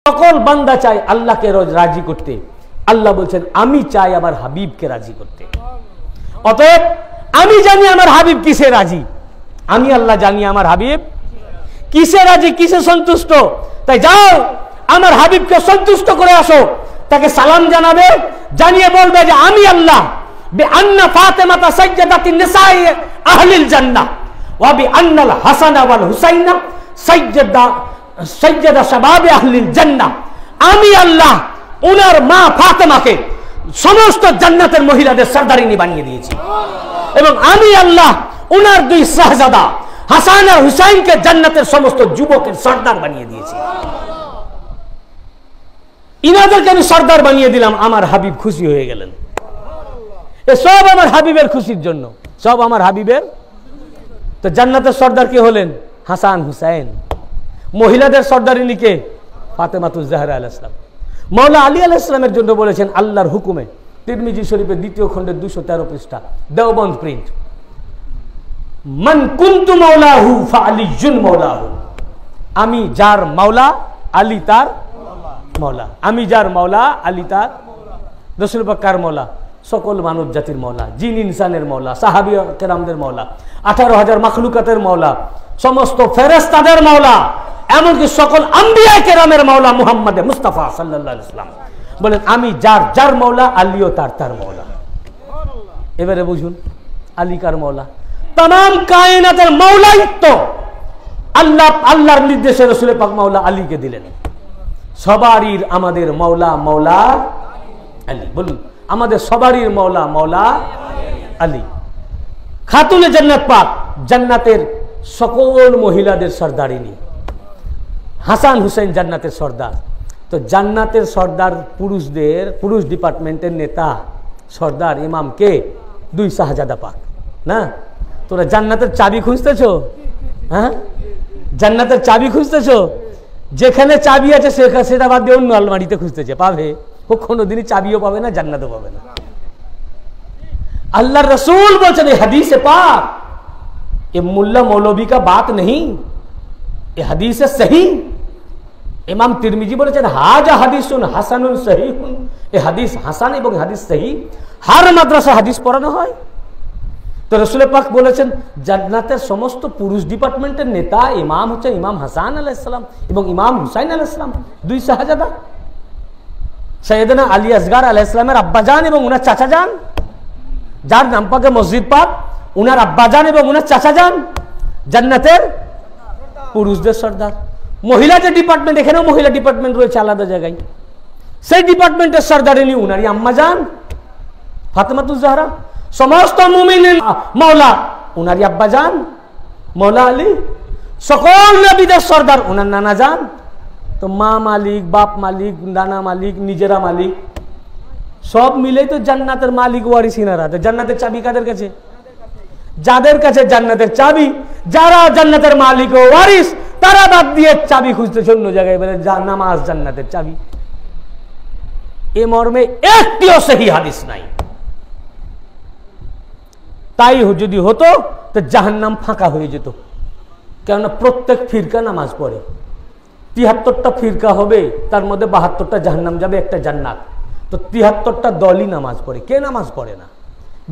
সকল বান্দা চায় আল্লাহকে রাজি করতে, আল্লাহ বলছেন আমি চাই আমার হাবিবকে রাজি করতে। অতএব আমি জানি আমার হাবিব কিসে রাজি, আমি আল্লাহ জানি আমার হাবিব কিসে রাজি, কিসে সন্তুষ্ট। তাই যাও আমার হাবিবকে সন্তুষ্ট করে আসো, তাকে সালাম জানাবে, জানিয়ে বলবে যে আমি আল্লাহ বিআন্না ফাতিমাতা সাইয়্যিদাতুন নিসাই আহলিল জান্নাহ ওয়া বিআন্নাল হাসান ওয়াল হুসাইনা সাইয়্যিদা শাবাব আহলিল জান্নাহ। আমি আল্লাহ ওনার মা ফাতেমাকে সমস্ত জান্নাতের মহিলাদের সরদারিনী বানিয়ে দিয়েছি, এবং আমি আল্লাহ ওনার দুই শাহজাদা হাসান আর হুসাইনকে জান্নাতের সমস্ত যুবকের সর্দার বানিয়ে দিয়েছি। ইনাদেরকে আমি সর্দার বানিয়ে দিলাম, আমার হাবিব খুশি হয়ে গেলেন। এ সব আমার হাবিবের খুশির জন্য, সব আমার হাবিবের। তো জান্নাতের সর্দার কে হলেন? হাসান হুসাইন। মহিলাদের সর্দারিনী কে? ফাতেমাতুজ জাহরা আলাইহিস সালাম। মাওলা আলী আলাইহিস সালামের জন্য বলেছেন আল্লাহর হুকুমে, তিরমিজি শরীফের 2য় খণ্ডের 213 পৃষ্ঠা, দেওবন্দ প্রিন্ট, মান কুনতু মাওলাহু ফাআলিয়ুন মাওলাহু। আমি যার মাওলা আলী তার মাওলা, আমি যার মাওলা আলী তার। রাসূল পাক কার মাওলা? সকল মানব জাতির মাওলা, জিন ইনসানের মাওলা, সাহাবী কেরামদের মাওলা, 18,000 মাখলুকাতের মাওলা, সমস্ত ফেরেশতাদের মাওলা, এমনকি সকল আম্বিয়া কেরামের মাওলা মুহাম্মদ মুস্তাফা সাল্লাল্লাহু আলাইহি ওয়াসাল্লাম বলেন আমি যার যার মাওলা, আলীও তার তার মাওলা। এবারে বুঝুন আলী কার মাওলা? तमाम কায়নাতের মাওলাইত্ব আল্লাহ, আল্লাহর নির্দেশে রাসূল পাক মাওলা আলীকে দিলেন। সবারই আমাদের মাওলা মাওলা আলী। বলুন আমাদের সবারই মাওলা মাওলা আলী। খাতুনে জান্নাত পাক জান্নাতের সকল মহিলাদের সর্দারিনী, হাসান হুসাইন জান্নাতের সর্দার। তো জান্নাতের সর্দার পুরুষদের, পুরুষ ডিপার্টমেন্টের নেতা সর্দার ইমাম কে? দুই শাহজাদা পাক না? তোরা জান্নাতের চাবি খুঁজতেছো? হ্যাঁ, জান্নাতের চাবি খুঁজতেছো? যেখানে চাবি আছে সেটা বাদ দিয়ে অন্য আলমারিতে খুঁজতেছে, পাবে? ও কোনোদিনই চাবিও পাবে না, জান্নাতও পাবে না। আল্লাহর রসুল বলছেন এই হাদিসে পাক, ये मुल्ला मौलवी का बात नहीं, ये हदीस सही। इमाम तिरमिजी বলেছেন হাজা হাদিসুন হাসানুন সহিহুন, এই হাদিস হাসান এবং হাদিস সহি। হর মাদ্রাসা হাদিস পড়ানো হয়। তো রাসূল পাক বলেছেন জান্নাতের সমস্ত পুরুষ ডিপার্টমেন্টের নেতা ইমাম হচ্ছেন ইমাম হাসান আলাইহিস সালাম এবং ইমাম হুসাইন আলাইহিস সালাম, দুই শাহজাদা। সাইয়েদনা আলী আসগার আলাইহিস সালামের আব্বাজান এবং উনার চাচাজান, যার নাম পাকে মসজিদ পাক, উনার আব্বাজান এবং উনার চাচাজান জান্নাতের পুরুষদের সর্দার। মহিলা যে ডিপার্টমেন্ট, এখানেও মহিলা ডিপার্টমেন্ট রয়েছে আলাদা জায়গায়, সেই ডিপার্টমেন্টের সর্দারিনী উনারই আম্মাজান ফাতেমাতুজ জাহরা। সমস্ত মুমিনের মাওলা উনারই আব্বাজান মাওলা আলী। সকল নবীদের সর্দার উনার নানা জান। তো মা মালিক, বাপ মালিক, নানা মালিক, নিজেরা মালিক, সব মিলেই তো জান্নাতের মালিক ওয়ারিস ইনারা। তো জান্নাতের চাবি কাদের কাছে? যাদের কাছে জান্নাতের চাবি, যারা জান্নাতের মালিক ও ওয়ারিস, তারা বাদ দিয়ে চাবি খুঁজতেছে অন্য জায়গায়, বলে নামাজ জান্নাতের চাবি। এ মর্মে একটিও সহি হাদিস নাই। তাই যদি হতো তো জাহান্নাম ফাঁকা হয়ে যেত, কেননা প্রত্যেক ফিরকা নামাজ পড়ে। 73টা ফিরকা হবে, তার মধ্যে 72টা জাহান্নাম যাবে, একটা জান্নাত। তো 73টা দলই নামাজ পড়ে। কে নামাজ পড়ে না?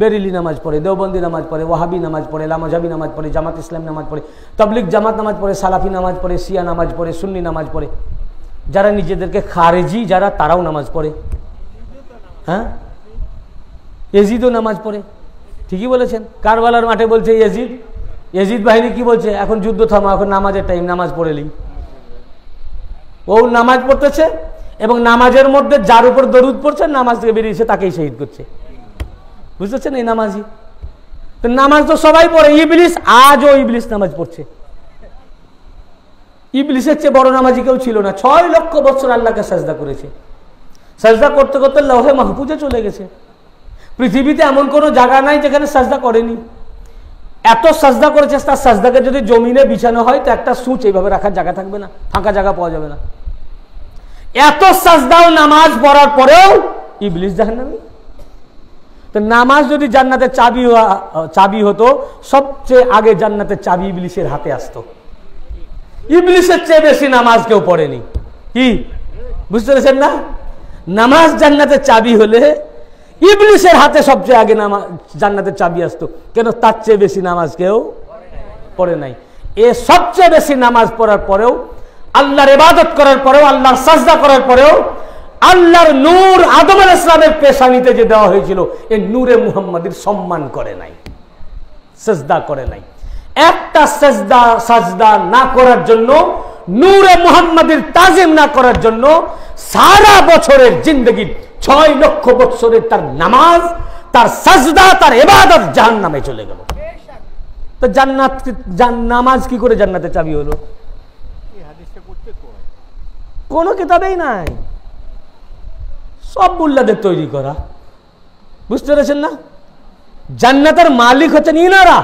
বেরেলি নামাজ পড়ে, দেওবন্দি নামাজ পড়ে, ওয়াহাবি নামাজ পড়ে, লামাজাবি নামাজ পড়ে, জামাত ইসলাম নামাজ পড়ে, তাবলিগ জামাত নামাজ পড়ে, সালাফি নামাজ পড়ে, শিয়া নামাজ পড়ে, সুন্নি নামাজ পড়ে। যারা নিজেদেরকে খারেজি যারা, তারাও নামাজ পড়ে। হ্যাঁ, ইয়াজিদও নামাজ পড়ে। ঠিকই বলেছেন। কারবালার মাঠে বলছে ইয়াজিদ বাহিনী কি বলছে? এখন যুদ্ধ থামা, এখন নামাজের টাইম, নামাজ পড়ে নি। ও নামাজ পড়তেছে এবং নামাজের মধ্যে যার উপর দরুদ পড়ছে, নামাজ থেকে বেরিয়েছে তাকেই শহীদ করছে। বুঝতেছেন? এই নামাজি। তো নামাজ তো সবাই পড়ে। ইবলিস, আজও ইবলিস নামাজ পড়ছে। ইবলিসের চেয়ে বড় নামাজি কেউ ছিল না। 6 লক্ষ বছর আল্লাহকে সাজদা করেছে। সাজদা করতে করতে লৌহে মাহফুজে চলে গেছে। পৃথিবীতে এমন কোনো জায়গা নাই যেখানে সাজদা করেনি। এত সাজদা করেছে, তার সাজদাকে যদি জমিনে বিছানো হয় তো একটা সূচ এইভাবে রাখার জায়গা থাকবে না, ফাঁকা জায়গা পাওয়া যাবে না। এত সাজদা ও নামাজ পড়ার পরেও ইবলিস জাহান্নামী। তো নামাজ যদি জান্নাতের চাবি হতো, সবচেয়ে আগে জান্নাতের চাবি ইবলিসের হাতে আসতো। ইবলিসের চেয়ে বেশি নামাজ কেউ পড়েনি। কি বুঝতে পেরেছেন না? নামাজ জান্নাতের চাবি হলে ইবলিসের হাতে সবচেয়ে আগে নামাজ জান্নাতের চাবি আসতো, কেন তার চেয়ে বেশি নামাজ কেউ পড়ে নাই। এ সবচেয়ে বেশি নামাজ পড়ার পরেও, আল্লাহর ইবাদত করার পরেও, আল্লাহর সাজদা করার পরেও, আল্লাহর নূর আদম আলাইহিস সালামের পেশানিতে যে দেওয়া হয়েছিল, এই নূরে মুহাম্মাদীর সম্মান করে নাই, সাজদা করে নাই। একটা সাজদা না করার জন্য, নূরে মুহাম্মাদীর তাজিম না করার জন্য সারা বছরের জিন্দগি 6 লক্ষ বছরের তার নামাজ, তার সাজদা, তার ইবাদত জাহান্নামে চলে গেল। তো নামাজ কি করে জান্নাতের চাবি হলো? কোন কিতাবেই নাই, সব মুল্লাদের তৈরি করা। বুঝতে পেরেছেন না? জান্নাতের মালিক হচ্ছেন ইনারা।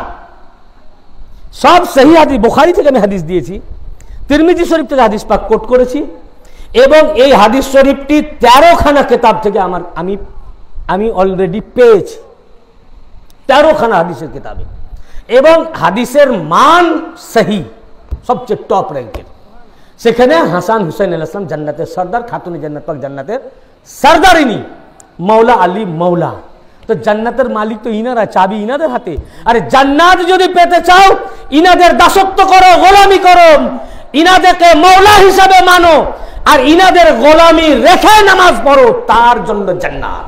সব সহি হাদিস, বুখারী থেকে আমি হাদিস দিয়েছি, তিরমিজি শরীফ থেকে হাদিস পাক কোট করেছি, এবং এই হাদিস শরীফটি 13খানা কিতাব থেকে আমি অলরেডি পেয়েছি, 13খানা হাদিসের কিতাবে। এবং হাদিসের মান সহি, সবচেয়ে টপ র্যাঙ্কের। সেখানে হাসান হুসাইন আলাইহিস সালাম জান্নাতের সর্দার, খাতুনে জান্নাত পাক জান্নাতের সর্দারিনী, মাওলা আলী মাওলা। তো জান্নাতের মালিক তো ইনারা, চাবি ইনাদের হাতে। আরে জান্নাত যদি পেতে চাও, ইনাদের দাসত্ব করো, গোলামি করো, ইনাদেরকে মাওলা হিসাবে মানো, আর ইনাদের গোলামি রেখে নামাজ পড়ো, তার জন্য জান্নাত।